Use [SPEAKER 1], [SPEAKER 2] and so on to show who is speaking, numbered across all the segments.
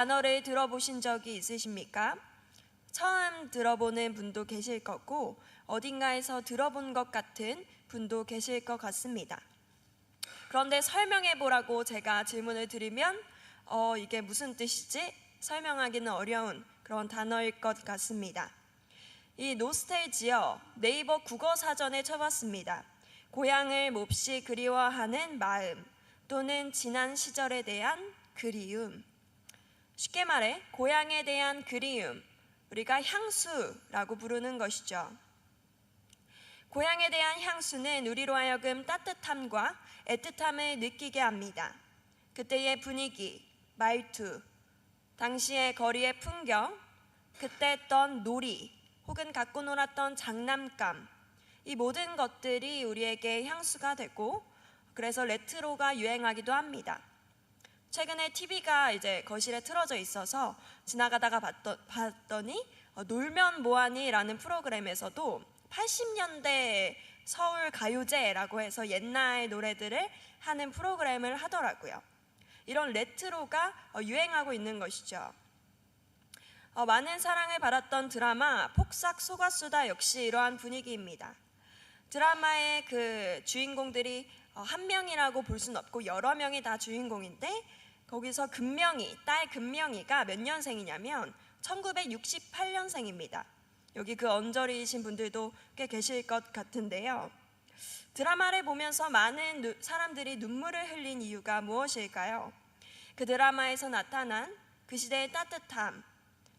[SPEAKER 1] 단어를 들어보신 적이 있으십니까? 처음 들어보는 분도 계실 거고 어딘가에서 들어본 것 같은 분도 계실 것 같습니다. 그런데 설명해 보라고 제가 질문을 드리면 이게 무슨 뜻이지? 설명하기는 어려운 그런 단어일 것 같습니다. 이 노스텔지어 네이버 국어 사전에 쳐봤습니다. 고향을 몹시 그리워하는 마음 또는 지난 시절에 대한 그리움. 쉽게 말해 고향에 대한 그리움, 우리가 향수라고 부르는 것이죠. 고향에 대한 향수는 우리로 하여금 따뜻함과 애틋함을 느끼게 합니다. 그때의 분위기, 말투, 당시의 거리의 풍경, 그때 했던 놀이 혹은 갖고 놀았던 장난감, 이 모든 것들이 우리에게 향수가 되고 그래서 레트로가 유행하기도 합니다. 최근에 TV가 이제 거실에 틀어져 있어서 지나가다가 봤더니 놀면 뭐하니라는 프로그램에서도 80년대 서울 가요제라고 해서 옛날 노래들을 하는 프로그램을 하더라고요. 이런 레트로가 유행하고 있는 것이죠. 많은 사랑을 받았던 드라마 폭삭 속았수다 역시 이러한 분위기입니다. 드라마의 그 주인공들이 한 명이라고 볼 수는 없고 여러 명이 다 주인공인데 거기서 금명이, 딸 금명이가 몇 년생이냐면 1968년생입니다. 여기 그 언저리이신 분들도 꽤 계실 것 같은데요. 드라마를 보면서 많은 사람들이 눈물을 흘린 이유가 무엇일까요? 그 드라마에서 나타난 그 시대의 따뜻함,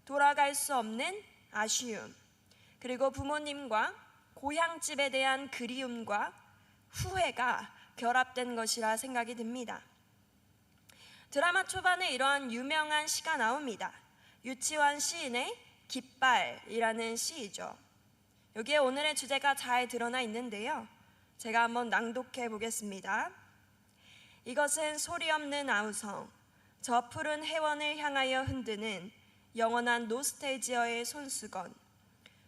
[SPEAKER 1] 돌아갈 수 없는 아쉬움, 그리고 부모님과 고향집에 대한 그리움과 후회가 결합된 것이라 생각이 듭니다. 드라마 초반에 이러한 유명한 시가 나옵니다. 유치환 시인의 깃발이라는 시이죠. 여기에 오늘의 주제가 잘 드러나 있는데요. 제가 한번 낭독해 보겠습니다. 이것은 소리 없는 아우성, 저 푸른 해원을 향하여 흔드는 영원한 노스텔지어의 손수건.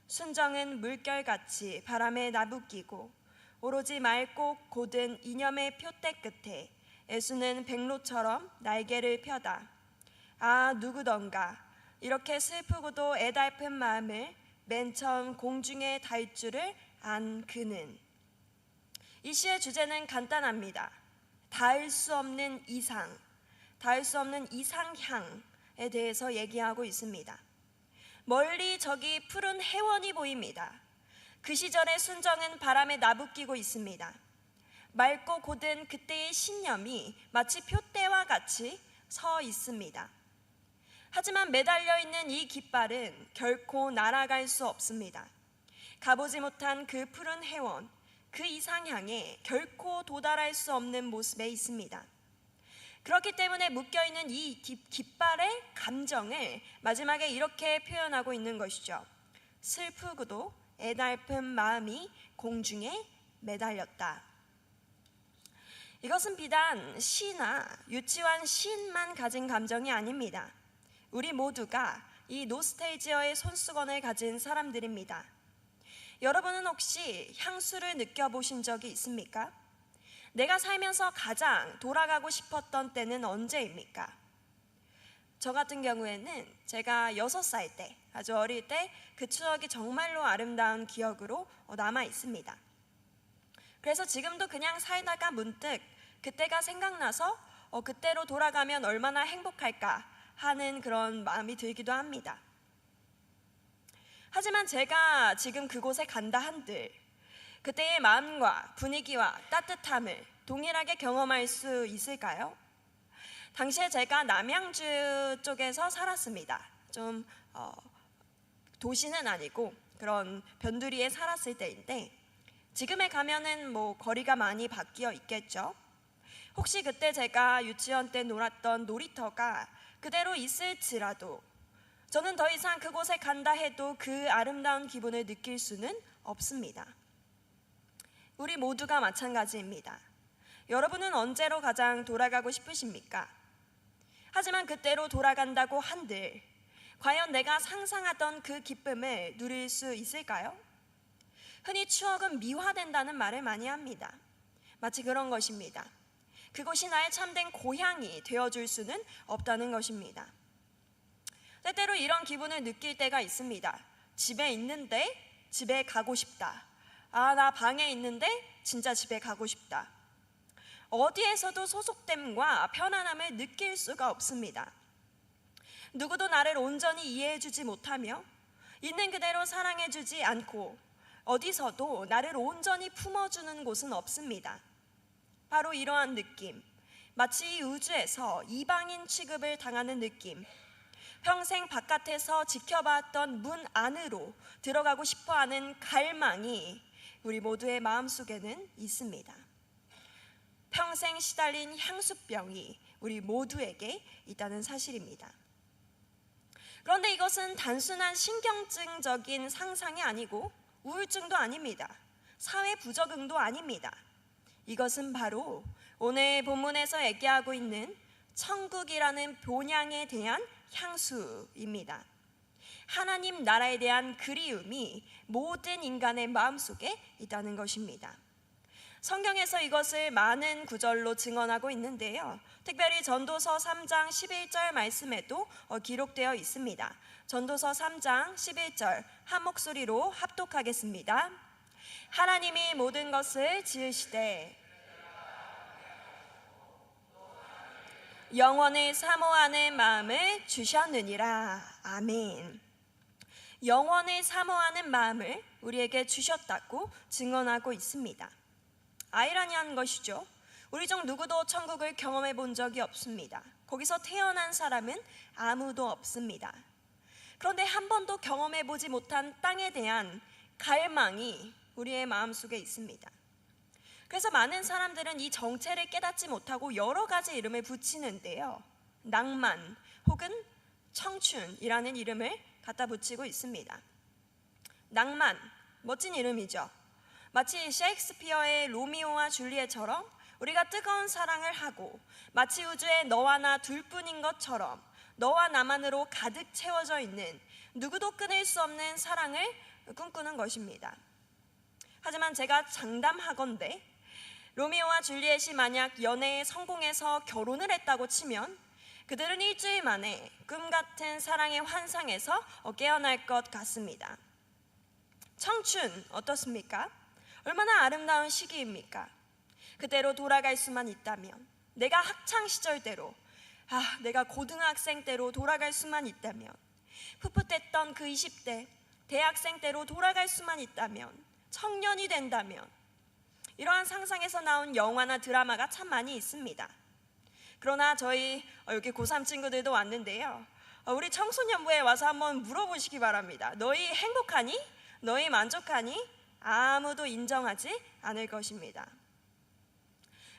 [SPEAKER 1] 순정은 물결같이 바람에 나부끼고 오로지 맑고 고든 이념의 표대 끝에 애수는 백로처럼 날개를 펴다. 아, 누구던가 이렇게 슬프고도 애달픈 마음을 맨 처음 공중에 달 줄을 안 그는. 이 시의 주제는 간단합니다. 닿을 수 없는 이상, 닿을 수 없는 이상향에 대해서 얘기하고 있습니다. 멀리 저기 푸른 해원이 보입니다. 그 시절의 순정은 바람에 나부끼고 있습니다. 맑고 고든 그때의 신념이 마치 표대와 같이 서 있습니다. 하지만 매달려 있는 이 깃발은 결코 날아갈 수 없습니다. 가보지 못한 그 푸른 해원, 그 이상향에 결코 도달할 수 없는 모습에 있습니다. 그렇기 때문에 묶여있는 이 깃발의 감정을 마지막에 이렇게 표현하고 있는 것이죠. 슬프고도 애달픈 마음이 공중에 매달렸다. 이것은 비단 시나 유치환 시인만 가진 감정이 아닙니다. 우리 모두가 이 노스텔지어의 손수건을 가진 사람들입니다. 여러분은 혹시 향수를 느껴보신 적이 있습니까? 내가 살면서 가장 돌아가고 싶었던 때는 언제입니까? 저 같은 경우에는 제가 6살 때, 아주 어릴 때 그 추억이 정말로 아름다운 기억으로 남아 있습니다. 그래서 지금도 그냥 살다가 문득 그때가 생각나서 그때로 돌아가면 얼마나 행복할까 하는 그런 마음이 들기도 합니다. 하지만 제가 지금 그곳에 간다 한들 그때의 마음과 분위기와 따뜻함을 동일하게 경험할 수 있을까요? 당시에 제가 남양주 쪽에서 살았습니다. 좀 도시는 아니고 그런 변두리에 살았을 때인데 지금에 가면은 거리가 많이 바뀌어 있겠죠. 혹시 그때 제가 유치원 때 놀았던 놀이터가 그대로 있을지라도 저는 더 이상 그곳에 간다 해도 그 아름다운 기분을 느낄 수는 없습니다. 우리 모두가 마찬가지입니다. 여러분은 언제로 가장 돌아가고 싶으십니까? 하지만 그때로 돌아간다고 한들 과연 내가 상상하던 그 기쁨을 누릴 수 있을까요? 흔히 추억은 미화된다는 말을 많이 합니다. 마치 그런 것입니다. 그곳이 나의 참된 고향이 되어줄 수는 없다는 것입니다. 때때로 이런 기분을 느낄 때가 있습니다. 집에 있는데 집에 가고 싶다. 나 방에 있는데 진짜 집에 가고 싶다. 어디에서도 소속됨과 편안함을 느낄 수가 없습니다. 누구도 나를 온전히 이해해주지 못하며 있는 그대로 사랑해주지 않고 어디서도 나를 온전히 품어주는 곳은 없습니다. 바로 이러한 느낌, 마치 이 우주에서 이방인 취급을 당하는 느낌, 평생 바깥에서 지켜봤던 문 안으로 들어가고 싶어하는 갈망이 우리 모두의 마음속에는 있습니다. 평생 시달린 향수병이 우리 모두에게 있다는 사실입니다. 그런데 이것은 단순한 신경증적인 상상이 아니고 우울증도 아닙니다. 사회 부적응도 아닙니다. 이것은 바로 오늘 본문에서 얘기하고 있는 천국이라는 본향에 대한 향수입니다. 하나님 나라에 대한 그리움이 모든 인간의 마음속에 있다는 것입니다. 성경에서 이것을 많은 구절로 증언하고 있는데요. 특별히 전도서 3장 11절 말씀에도 기록되어 있습니다. 전도서 3장 11절 한 목소리로 합독하겠습니다. 하나님이 모든 것을 지으시되 영원을 사모하는 마음을 주셨느니라. 아멘. 영원을 사모하는 마음을 우리에게 주셨다고 증언하고 있습니다. 아이러니한 것이죠. 우리 중 누구도 천국을 경험해 본 적이 없습니다. 거기서 태어난 사람은 아무도 없습니다. 그런데 한 번도 경험해 보지 못한 땅에 대한 갈망이 우리의 마음속에 있습니다. 그래서 많은 사람들은 이 정체를 깨닫지 못하고 여러 가지 이름을 붙이는데요. 낭만 혹은 청춘이라는 이름을 갖다 붙이고 있습니다. 낭만, 멋진 이름이죠. 마치 셰익스피어의 로미오와 줄리엣처럼 우리가 뜨거운 사랑을 하고 마치 우주에 너와 나 둘뿐인 것처럼 너와 나만으로 가득 채워져 있는 누구도 끊을 수 없는 사랑을 꿈꾸는 것입니다. 하지만 제가 장담하건대 로미오와 줄리엣이 만약 연애에 성공해서 결혼을 했다고 치면 그들은 일주일 만에 꿈 같은 사랑의 환상에서 깨어날 것 같습니다. 청춘 어떻습니까? 얼마나 아름다운 시기입니까? 그때로 돌아갈 수만 있다면, 내가 학창 시절대로, 내가 고등학생 때로 돌아갈 수만 있다면, 풋풋했던 그 20대 대학생 때로 돌아갈 수만 있다면, 청년이 된다면, 이러한 상상에서 나온 영화나 드라마가 참 많이 있습니다. 그러나 저희 여기 고3 친구들도 왔는데요, 우리 청소년부에 와서 한번 물어보시기 바랍니다. 너희 행복하니? 너희 만족하니? 아무도 인정하지 않을 것입니다.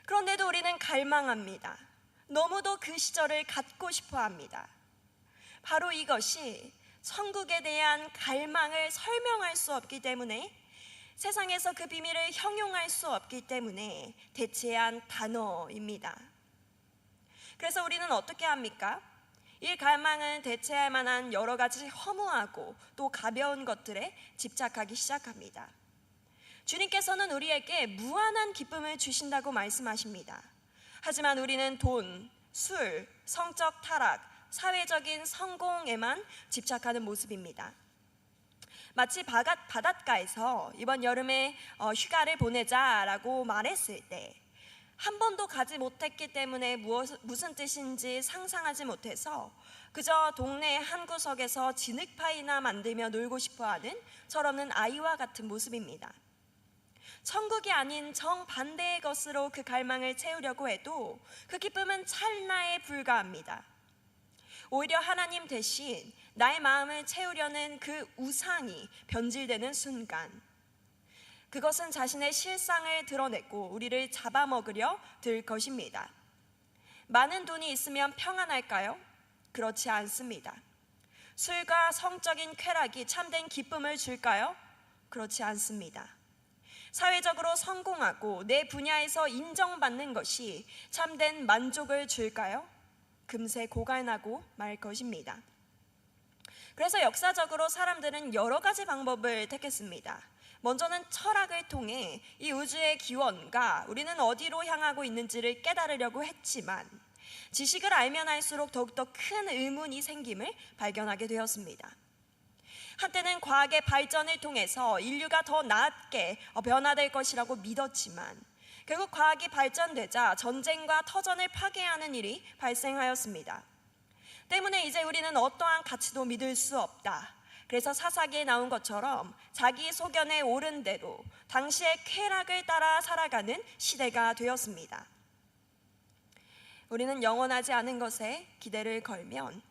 [SPEAKER 1] 그런데도 우리는 갈망합니다. 너무도 그 시절을 갖고 싶어 합니다. 바로 이것이 천국에 대한 갈망을 설명할 수 없기 때문에, 세상에서 그 비밀을 형용할 수 없기 때문에 대체한 단어입니다. 그래서 우리는 어떻게 합니까? 이 갈망은 대체할 만한 여러 가지 허무하고 또 가벼운 것들에 집착하기 시작합니다. 주님께서는 우리에게 무한한 기쁨을 주신다고 말씀하십니다. 하지만 우리는 돈, 술, 성적 타락, 사회적인 성공에만 집착하는 모습입니다. 마치 바닷가에서 이번 여름에 휴가를 보내자라고 말했을 때 한 번도 가지 못했기 때문에 무슨 뜻인지 상상하지 못해서 그저 동네 한 구석에서 진흙파이나 만들며 놀고 싶어하는 철없는 아이와 같은 모습입니다. 천국이 아닌 정반대의 것으로 그 갈망을 채우려고 해도 그 기쁨은 찰나에 불과합니다. 오히려 하나님 대신 나의 마음을 채우려는 그 우상이 변질되는 순간, 그것은 자신의 실상을 드러내고 우리를 잡아먹으려 들 것입니다. 많은 돈이 있으면 평안할까요? 그렇지 않습니다. 술과 성적인 쾌락이 참된 기쁨을 줄까요? 그렇지 않습니다. 사회적으로 성공하고 내 분야에서 인정받는 것이 참된 만족을 줄까요? 금세 고갈나고 말 것입니다. 그래서 역사적으로 사람들은 여러 가지 방법을 택했습니다. 먼저는 철학을 통해 이 우주의 기원과 우리는 어디로 향하고 있는지를 깨달으려고 했지만, 지식을 알면 알수록 더욱더 큰 의문이 생김을 발견하게 되었습니다. 한때는 과학의 발전을 통해서 인류가 더 나았게 변화될 것이라고 믿었지만 결국 과학이 발전되자 전쟁과 터전을 파괴하는 일이 발생하였습니다. 때문에 이제 우리는 어떠한 가치도 믿을 수 없다. 그래서 사사기에 나온 것처럼 자기 소견에 옳은 대로 당시의 쾌락을 따라 살아가는 시대가 되었습니다. 우리는 영원하지 않은 것에 기대를 걸면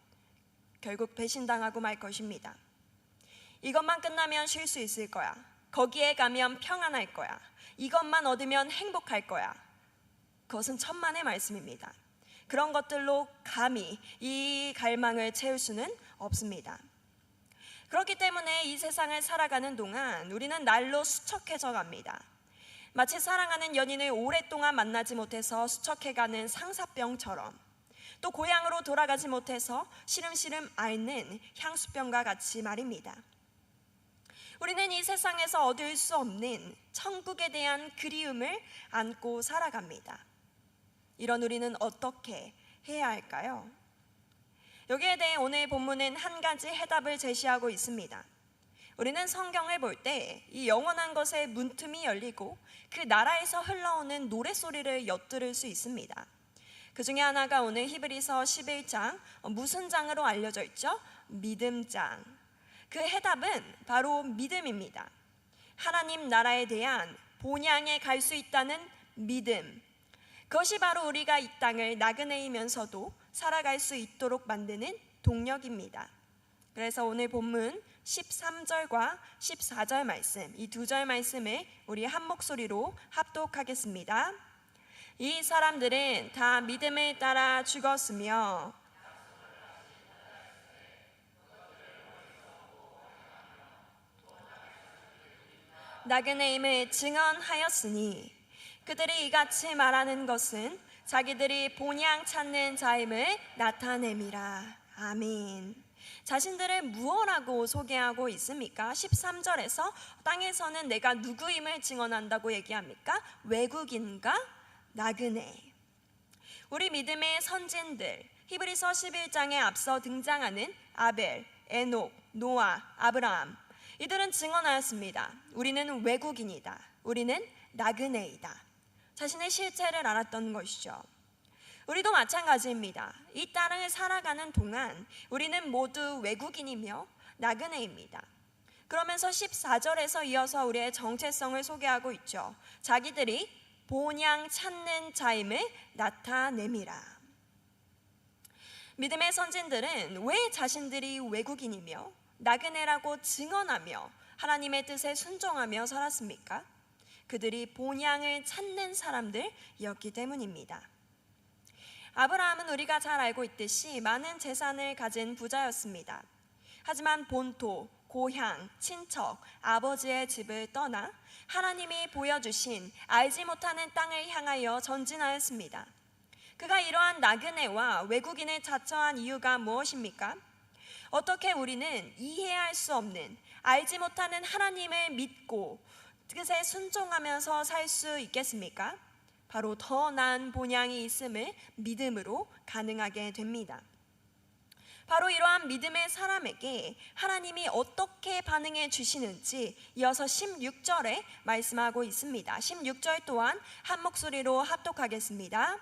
[SPEAKER 1] 결국 배신당하고 말 것입니다. 이것만 끝나면 쉴 수 있을 거야. 거기에 가면 평안할 거야. 이것만 얻으면 행복할 거야. 그것은 천만의 말씀입니다. 그런 것들로 감히 이 갈망을 채울 수는 없습니다. 그렇기 때문에 이 세상을 살아가는 동안 우리는 날로 수척해져 갑니다. 마치 사랑하는 연인을 오랫동안 만나지 못해서 수척해가는 상사병처럼, 또 고향으로 돌아가지 못해서 시름시름 앓는 향수병과 같이 말입니다. 우리는 이 세상에서 얻을 수 없는 천국에 대한 그리움을 안고 살아갑니다. 이런 우리는 어떻게 해야 할까요? 여기에 대해 오늘 본문은 한 가지 해답을 제시하고 있습니다. 우리는 성경을 볼 때 이 영원한 것의 문틈이 열리고 그 나라에서 흘러오는 노랫소리를 엿들을 수 있습니다. 그 중에 하나가 오늘 히브리서 11장, 무슨 장으로 알려져 있죠? 믿음장. 그 해답은 바로 믿음입니다. 하나님 나라에 대한 본향에 갈 수 있다는 믿음. 그것이 바로 우리가 이 땅을 나그네이면서도 살아갈 수 있도록 만드는 동력입니다. 그래서 오늘 본문 13절과 14절 말씀, 이 두 절 말씀을 우리 한 목소리로 합독하겠습니다. 이 사람들은 다 믿음을 따라 죽었으며 나그네임을 증언하였으니 그들이 이같이 말하는 것은 자기들이 본향 찾는 자임을 나타냄이라. 아멘. 자신들을 무엇라고 소개하고 있습니까? 13절에서 땅에서는 내가 누구임을 증언한다고 얘기합니까? 외국인과 나그네. 우리 믿음의 선진들, 히브리서 11장에 앞서 등장하는 아벨, 에녹, 노아, 아브라함, 이들은 증언하였습니다. 우리는 외국인이다. 우리는 나그네이다. 자신의 실체를 알았던 것이죠. 우리도 마찬가지입니다. 이 땅을 살아가는 동안 우리는 모두 외국인이며 나그네입니다. 그러면서 14절에서 이어서 우리의 정체성을 소개하고 있죠. 자기들이 본향 찾는 자임을 나타냄이라. 믿음의 선진들은 왜 자신들이 외국인이며 나그네라고 증언하며 하나님의 뜻에 순종하며 살았습니까? 그들이 본향을 찾는 사람들이었기 때문입니다. 아브라함은 우리가 잘 알고 있듯이 많은 재산을 가진 부자였습니다. 하지만 본토, 고향, 친척, 아버지의 집을 떠나 하나님이 보여주신 알지 못하는 땅을 향하여 전진하였습니다. 그가 이러한 나그네와 외국인을 자처한 이유가 무엇입니까? 어떻게 우리는 이해할 수 없는 알지 못하는 하나님을 믿고 뜻에 순종하면서 살 수 있겠습니까? 바로 더 나은 본향이 있음을 믿음으로 가능하게 됩니다. 바로 이러한 믿음의 사람에게 하나님이 어떻게 반응해 주시는지 이어서 16절에 말씀하고 있습니다. 16절 또한 한 목소리로 합독하겠습니다.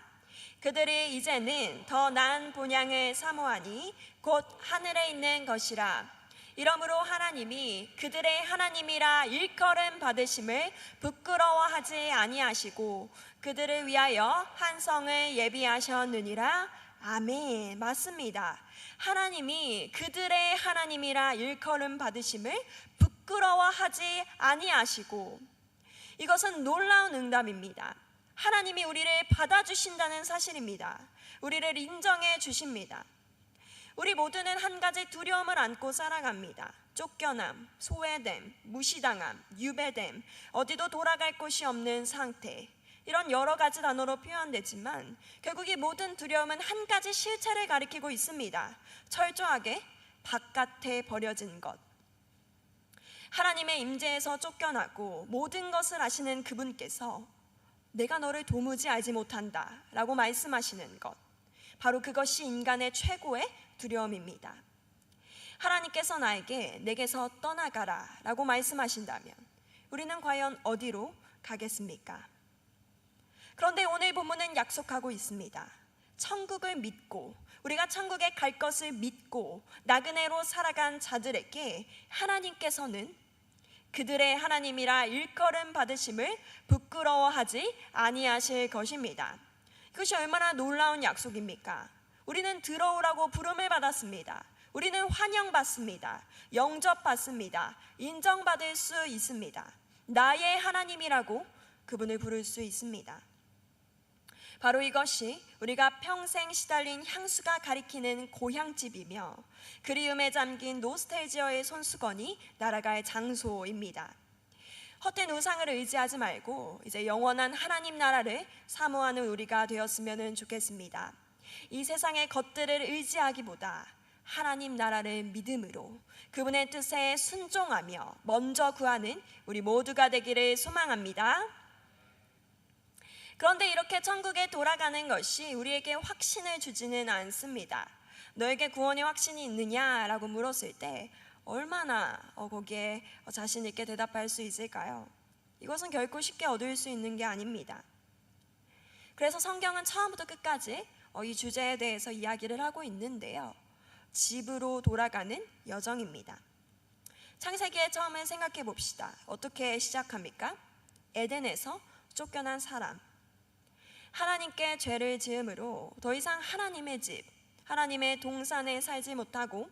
[SPEAKER 1] 그들이 이제는 더 나은 본향을 사모하니 곧 하늘에 있는 것이라. 이러므로 하나님이 그들의 하나님이라 일컬음 받으심을 부끄러워하지 아니하시고 그들을 위하여 한 성을 예비하셨느니라. 아멘. 맞습니다. 하나님이 그들의 하나님이라 일컬음 받으심을 부끄러워하지 아니하시고, 이것은 놀라운 응답입니다. 하나님이 우리를 받아주신다는 사실입니다. 우리를 인정해 주십니다. 우리 모두는 한 가지 두려움을 안고 살아갑니다. 쫓겨남, 소외됨, 무시당함, 유배됨, 어디도 돌아갈 곳이 없는 상태, 이런 여러 가지 단어로 표현되지만 결국 이 모든 두려움은 한 가지 실체를 가리키고 있습니다. 철저하게 바깥에 버려진 것. 하나님의 임재에서 쫓겨나고 모든 것을 아시는 그분께서 내가 너를 도무지 알지 못한다 라고 말씀하시는 것, 바로 그것이 인간의 최고의 두려움입니다. 하나님께서 나에게 내게서 떠나가라 라고 말씀하신다면 우리는 과연 어디로 가겠습니까? 그런데 오늘 본문은 약속하고 있습니다. 천국을 믿고, 우리가 천국에 갈 것을 믿고 나그네로 살아간 자들에게 하나님께서는 그들의 하나님이라 일컬음 받으심을 부끄러워하지 아니하실 것입니다. 그것이 얼마나 놀라운 약속입니까? 우리는 들어오라고 부름을 받았습니다. 우리는 환영받습니다. 영접받습니다. 인정받을 수 있습니다. 나의 하나님이라고 그분을 부를 수 있습니다. 바로 이것이 우리가 평생 시달린 향수가 가리키는 고향집이며 그리움에 잠긴 노스텔지어의 손수건이 날아갈 장소입니다. 헛된 우상을 의지하지 말고 이제 영원한 하나님 나라를 사모하는 우리가 되었으면 좋겠습니다. 이 세상의 것들을 의지하기보다 하나님 나라를 믿음으로 그분의 뜻에 순종하며 먼저 구하는 우리 모두가 되기를 소망합니다. 그런데 이렇게 천국에 돌아가는 것이 우리에게 확신을 주지는 않습니다. 너에게 구원의 확신이 있느냐라고 물었을 때 얼마나 거기에 자신 있게 대답할 수 있을까요? 이것은 결코 쉽게 얻을 수 있는 게 아닙니다. 그래서 성경은 처음부터 끝까지 이 주제에 대해서 이야기를 하고 있는데요. 집으로 돌아가는 여정입니다. 창세기의 처음을 생각해 봅시다. 어떻게 시작합니까? 에덴에서 쫓겨난 사람, 하나님께 죄를 지음으로 더 이상 하나님의 집, 하나님의 동산에 살지 못하고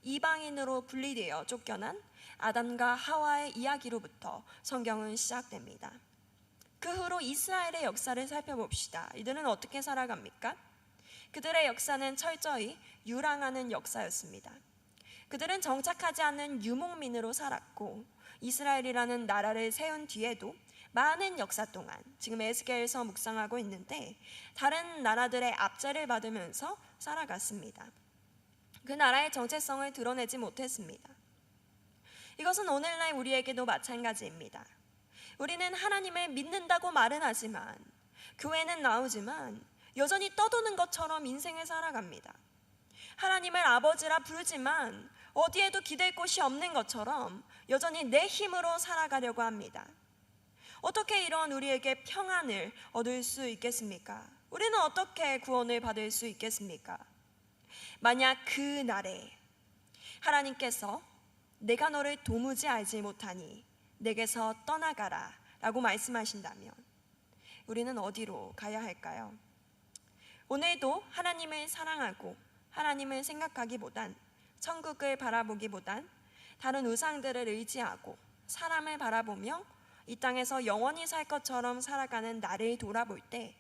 [SPEAKER 1] 이방인으로 분리되어 쫓겨난 아담과 하와의 이야기로부터 성경은 시작됩니다. 그 후로 이스라엘의 역사를 살펴봅시다. 이들은 어떻게 살아갑니까? 그들의 역사는 철저히 유랑하는 역사였습니다. 그들은 정착하지 않는 유목민으로 살았고 이스라엘이라는 나라를 세운 뒤에도 많은 역사 동안 지금 에스겔서 묵상하고 있는데 다른 나라들의 압제를 받으면서 살아갔습니다. 그 나라의 정체성을 드러내지 못했습니다. 이것은 오늘날 우리에게도 마찬가지입니다. 우리는 하나님을 믿는다고 말은 하지만 교회는 나오지만 여전히 떠도는 것처럼 인생을 살아갑니다. 하나님을 아버지라 부르지만 어디에도 기댈 곳이 없는 것처럼 여전히 내 힘으로 살아가려고 합니다. 어떻게 이런 우리에게 평안을 얻을 수 있겠습니까? 우리는 어떻게 구원을 받을 수 있겠습니까? 만약 그 날에 하나님께서 내가 너를 도무지 알지 못하니 내게서 떠나가라 라고 말씀하신다면 우리는 어디로 가야 할까요? 오늘도 하나님을 사랑하고 하나님을 생각하기보단 천국을 바라보기보단 다른 우상들을 의지하고 사람을 바라보며 이 땅에서 영원히 살 것처럼 살아가는 나를 돌아볼 때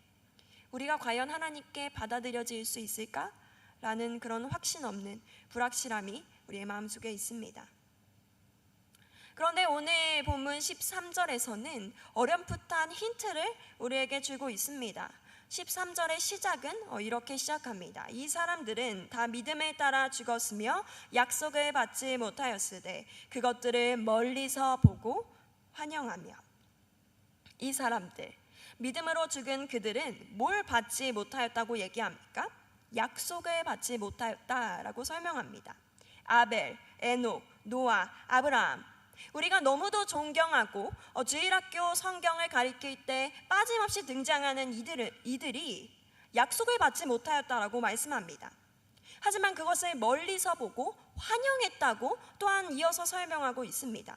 [SPEAKER 1] 우리가 과연 하나님께 받아들여질 수 있을까? 라는 그런 확신 없는 불확실함이 우리의 마음속에 있습니다. 그런데 오늘 본문 13절에서는 어렴풋한 힌트를 우리에게 주고 있습니다. 13절의 시작은 이렇게 시작합니다. 이 사람들은 다 믿음에 따라 죽었으며 약속을 받지 못하였으되 그것들을 멀리서 보고 환영하며. 이 사람들, 믿음으로 죽은 그들은 뭘 받지 못하였다고 얘기합니까? 약속을 받지 못하였다라고 설명합니다. 아벨, 에녹, 노아, 아브라함, 우리가 너무도 존경하고 주일학교 성경을 가리킬 때 빠짐없이 등장하는 이들이 약속을 받지 못하였다라고 말씀합니다. 하지만 그것을 멀리서 보고 환영했다고 또한 이어서 설명하고 있습니다.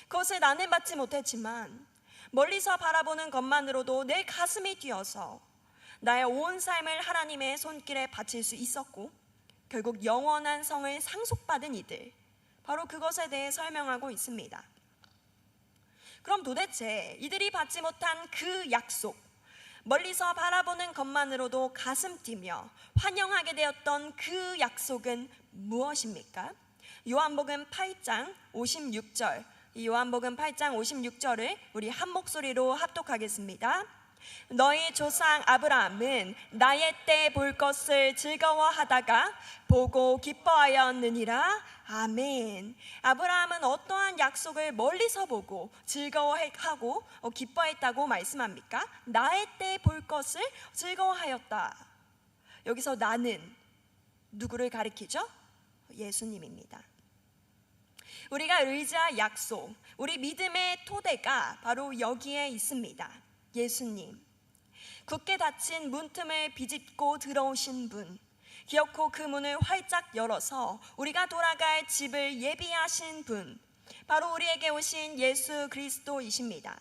[SPEAKER 1] 그것을 나는 받지 못했지만 멀리서 바라보는 것만으로도 내 가슴이 뛰어서 나의 온 삶을 하나님의 손길에 바칠 수 있었고 결국 영원한 성을 상속받은 이들, 바로 그것에 대해 설명하고 있습니다. 그럼 도대체 이들이 받지 못한 그 약속, 멀리서 바라보는 것만으로도 가슴 뛰며 환영하게 되었던 그 약속은 무엇입니까? 요한복음 8장 56절, 이 요한복음 8장 56절을 우리 한 목소리로 합독하겠습니다. 너희 조상 아브라함은 나의 때 볼 것을 즐거워하다가 보고 기뻐하였느니라. 아멘. 아브라함은 어떠한 약속을 멀리서 보고 즐거워하고 기뻐했다고 말씀합니까? 나의 때 볼 것을 즐거워하였다. 여기서 나는 누구를 가리키죠? 예수님입니다. 우리가 의지할 약속, 우리 믿음의 토대가 바로 여기에 있습니다. 예수님. 굳게 닫힌 문틈을 비집고 들어오신 분, 기어코 그 문을 활짝 열어서 우리가 돌아갈 집을 예비하신 분, 바로 우리에게 오신 예수 그리스도이십니다.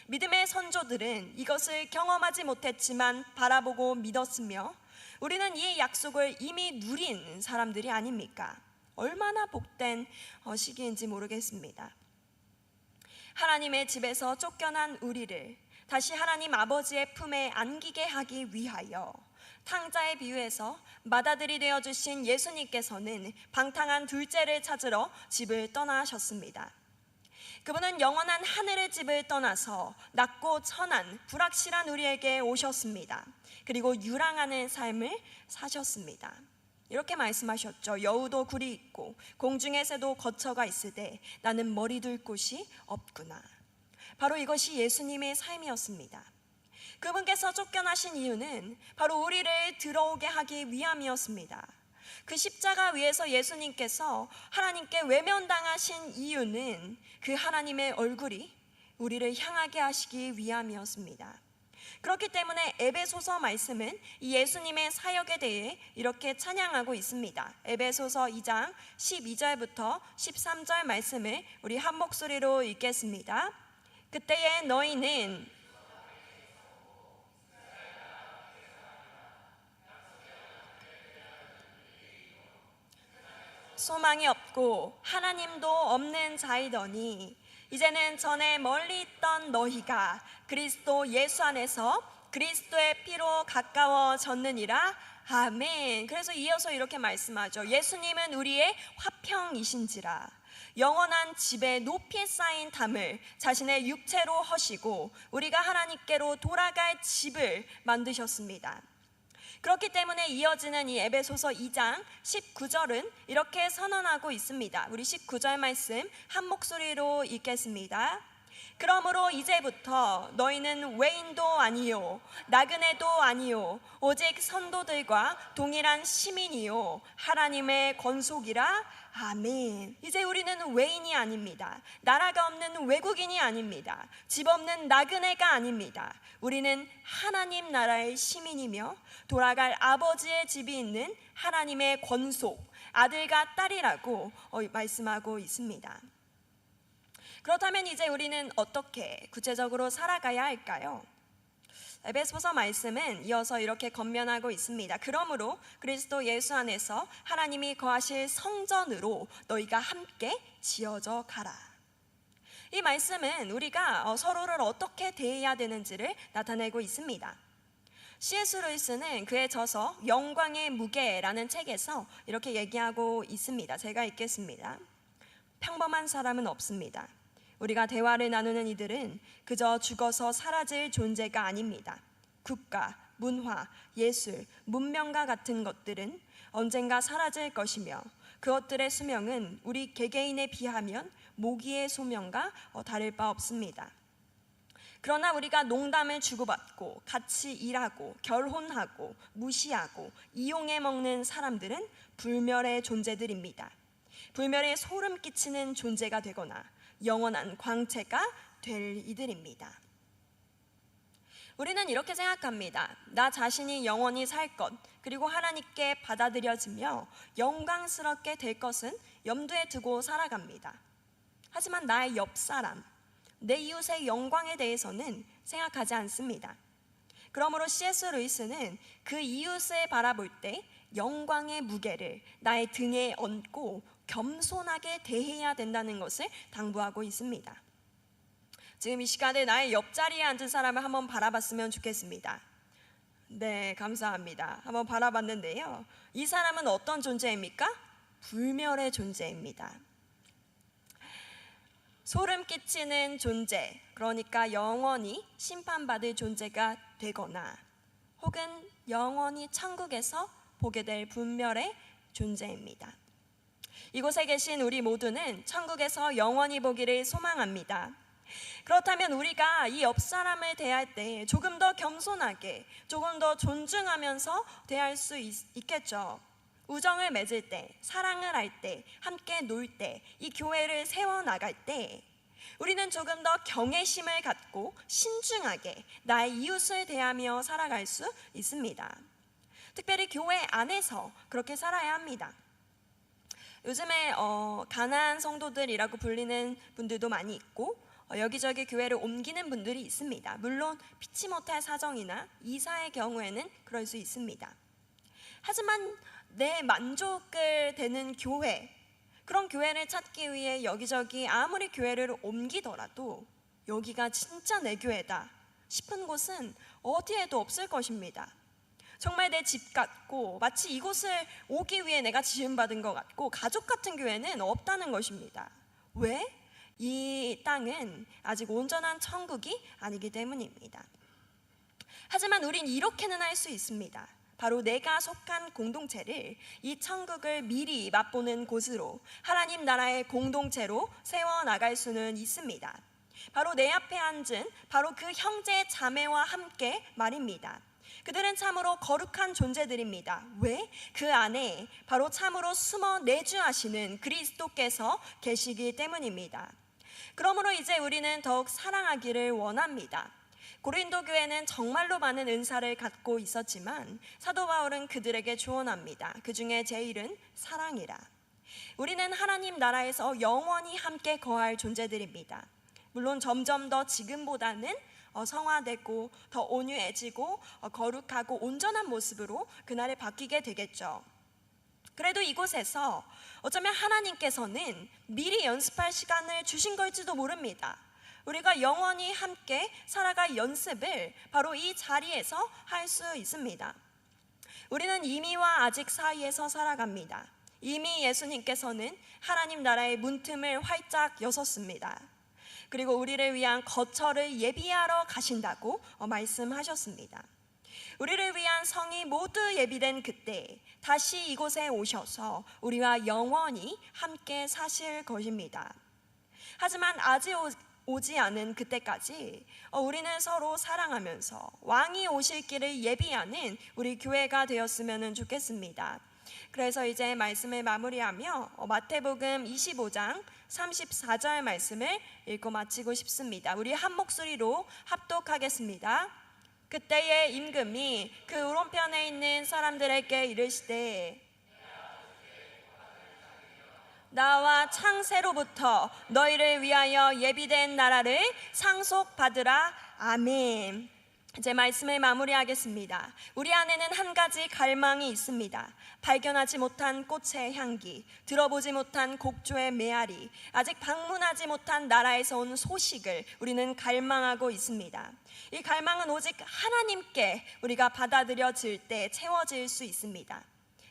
[SPEAKER 1] 믿음의 선조들은 이것을 경험하지 못했지만 바라보고 믿었으며 우리는 이 약속을 이미 누린 사람들이 아닙니까? 얼마나 복된 시기인지 모르겠습니다. 하나님의 집에서 쫓겨난 우리를 다시 하나님 아버지의 품에 안기게 하기 위하여 탕자의 비유에서 맏아들이 되어주신 예수님께서는 방탕한 둘째를 찾으러 집을 떠나셨습니다. 그분은 영원한 하늘의 집을 떠나서 낮고 천한 불확실한 우리에게 오셨습니다. 그리고 유랑하는 삶을 사셨습니다. 이렇게 말씀하셨죠. 여우도 굴이 있고 공중의 새도 거처가 있으되 나는 머리 둘 곳이 없구나. 바로 이것이 예수님의 삶이었습니다. 그분께서 쫓겨나신 이유는 바로 우리를 들어오게 하기 위함이었습니다. 그 십자가 위에서 예수님께서 하나님께 외면당하신 이유는 그 하나님의 얼굴이 우리를 향하게 하시기 위함이었습니다. 그렇기 때문에 에베소서 말씀은 이 예수님의 사역에 대해 이렇게 찬양하고 있습니다. 에베소서 2장 12절부터 13절 말씀을 우리 한 목소리로 읽겠습니다. 그때에 너희는 소망이 없고 하나님도 없는 자이더니 이제는 전에 멀리 있던 너희가 그리스도 예수 안에서 그리스도의 피로 가까워졌느니라. 아멘. 그래서 이어서 이렇게 말씀하죠. 예수님은 우리의 화평이신지라. 영원한 집에 높이 쌓인 담을 자신의 육체로 허시고 우리가 하나님께로 돌아갈 집을 만드셨습니다. 그렇기 때문에 이어지는 이 에베소서 2장 19절은 이렇게 선언하고 있습니다. 우리 19절 말씀 한 목소리로 읽겠습니다. 그러므로 이제부터 너희는 외인도 아니요 나그네도 아니요 오직 선도들과 동일한 시민이요 하나님의 권속이라. 아멘. 이제 우리는 외인이 아닙니다. 나라가 없는 외국인이 아닙니다. 집 없는 나그네가 아닙니다. 우리는 하나님 나라의 시민이며 돌아갈 아버지의 집이 있는 하나님의 권속, 아들과 딸이라고 말씀하고 있습니다. 그렇다면 이제 우리는 어떻게 구체적으로 살아가야 할까요? 에베소서 말씀은 이어서 이렇게 권면하고 있습니다. 그러므로 그리스도 예수 안에서 하나님이 거하실 성전으로 너희가 함께 지어져 가라. 이 말씀은 우리가 서로를 어떻게 대해야 되는지를 나타내고 있습니다. C.S. 루이스는 그의 저서 영광의 무게라는 책에서 이렇게 얘기하고 있습니다. 제가 읽겠습니다. 평범한 사람은 없습니다. 우리가 대화를 나누는 이들은 그저 죽어서 사라질 존재가 아닙니다. 국가, 문화, 예술, 문명과 같은 것들은 언젠가 사라질 것이며 그것들의 수명은 우리 개개인에 비하면 모기의 수명과 다를 바 없습니다. 그러나 우리가 농담을 주고받고 같이 일하고 결혼하고 무시하고 이용해 먹는 사람들은 불멸의 존재들입니다. 불멸에 소름 끼치는 존재가 되거나 영원한 광채가 될 이들입니다. 우리는 이렇게 생각합니다. 나 자신이 영원히 살 것, 그리고 하나님께 받아들여지며 영광스럽게 될 것은 염두에 두고 살아갑니다. 하지만 나의 옆 사람, 내 이웃의 영광에 대해서는 생각하지 않습니다. 그러므로 C.S. 루이스는 그 이웃을 바라볼 때 영광의 무게를 나의 등에 얹고 겸손하게 대해야 된다는 것을 당부하고 있습니다. 지금 이 시간에 나의 옆자리에 앉은 사람을 한번 바라봤으면 좋겠습니다. 네, 감사합니다. 한번 바라봤는데요. 이 사람은 어떤 존재입니까? 불멸의 존재입니다. 소름 끼치는 존재, 그러니까 영원히 심판받을 존재가 되거나 혹은 영원히 천국에서 보게 될 불멸의 존재입니다. 이곳에 계신 우리 모두는 천국에서 영원히 보기를 소망합니다. 그렇다면 우리가 이 옆 사람을 대할 때 조금 더 겸손하게, 조금 더 존중하면서 대할 수 있겠죠. 우정을 맺을 때, 사랑을 할 때, 함께 놀 때, 이 교회를 세워나갈 때 우리는 조금 더 경외심을 갖고 신중하게 나의 이웃을 대하며 살아갈 수 있습니다. 특별히 교회 안에서 그렇게 살아야 합니다. 요즘에 가난한 성도들이라고 불리는 분들도 많이 있고 여기저기 교회를 옮기는 분들이 있습니다. 물론 피치 못할 사정이나 이사의 경우에는 그럴 수 있습니다. 하지만 내 만족을 되는 교회, 그런 교회를 찾기 위해 여기저기 아무리 교회를 옮기더라도 여기가 진짜 내 교회다 싶은 곳은 어디에도 없을 것입니다. 정말 내 집 같고 마치 이곳을 오기 위해 내가 지음받은 것 같고 가족 같은 교회는 없다는 것입니다. 왜? 이 땅은 아직 온전한 천국이 아니기 때문입니다. 하지만 우린 이렇게는 할 수 있습니다. 바로 내가 속한 공동체를 이 천국을 미리 맛보는 곳으로, 하나님 나라의 공동체로 세워나갈 수는 있습니다. 바로 내 앞에 앉은 바로 그 형제 자매와 함께 말입니다. 그들은 참으로 거룩한 존재들입니다. 왜? 그 안에 바로 참으로 숨어 내주하시는 그리스도께서 계시기 때문입니다. 그러므로 이제 우리는 더욱 사랑하기를 원합니다. 고린도 교회는 정말로 많은 은사를 갖고 있었지만 사도 바울은 그들에게 조언합니다. 그 중에 제일은 사랑이라. 우리는 하나님 나라에서 영원히 함께 거할 존재들입니다. 물론 점점 더 지금보다는 성화되고 더 온유해지고 거룩하고 온전한 모습으로 그날에 바뀌게 되겠죠. 그래도 이곳에서 어쩌면 하나님께서는 미리 연습할 시간을 주신 걸지도 모릅니다. 우리가 영원히 함께 살아갈 연습을 바로 이 자리에서 할 수 있습니다. 우리는 이미와 아직 사이에서 살아갑니다. 이미 예수님께서는 하나님 나라의 문틈을 활짝 여셨습니다. 그리고 우리를 위한 거처를 예비하러 가신다고 말씀하셨습니다. 우리를 위한 성이 모두 예비된 그때 다시 이곳에 오셔서 우리와 영원히 함께 사실 것입니다. 하지만 아직 오지 않은 그때까지 우리는 서로 사랑하면서 왕이 오실 길을 예비하는 우리 교회가 되었으면 좋겠습니다. 그래서 이제 말씀을 마무리하며 마태복음 25장 34절 말씀을 읽고 마치고 싶습니다. 우리 한 목소리로 합독하겠습니다. 그때의 임금이 그 오른편에 있는 사람들에게 이르시되 나와 창세로부터 너희를 위하여 예비된 나라를 상속받으라. 아멘. 이제 말씀을 마무리하겠습니다. 우리 안에는 한 가지 갈망이 있습니다. 발견하지 못한 꽃의 향기, 들어보지 못한 곡조의 메아리, 아직 방문하지 못한 나라에서 온 소식을 우리는 갈망하고 있습니다. 이 갈망은 오직 하나님께 우리가 받아들여질 때 채워질 수 있습니다.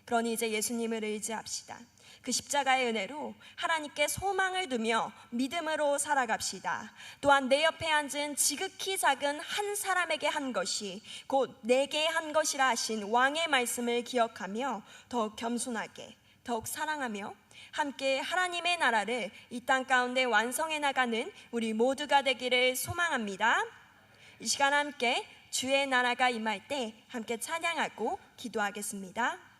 [SPEAKER 1] 그러니 이제 예수님을 의지합시다. 그 십자가의 은혜로 하나님께 소망을 두며 믿음으로 살아갑시다. 또한 내 옆에 앉은 지극히 작은 한 사람에게 한 것이 곧 내게 한 것이라 하신 왕의 말씀을 기억하며 더욱 겸손하게, 더욱 사랑하며 함께 하나님의 나라를 이 땅 가운데 완성해 나가는 우리 모두가 되기를 소망합니다. 이 시간 함께 주의 나라가 임할 때 함께 찬양하고 기도하겠습니다.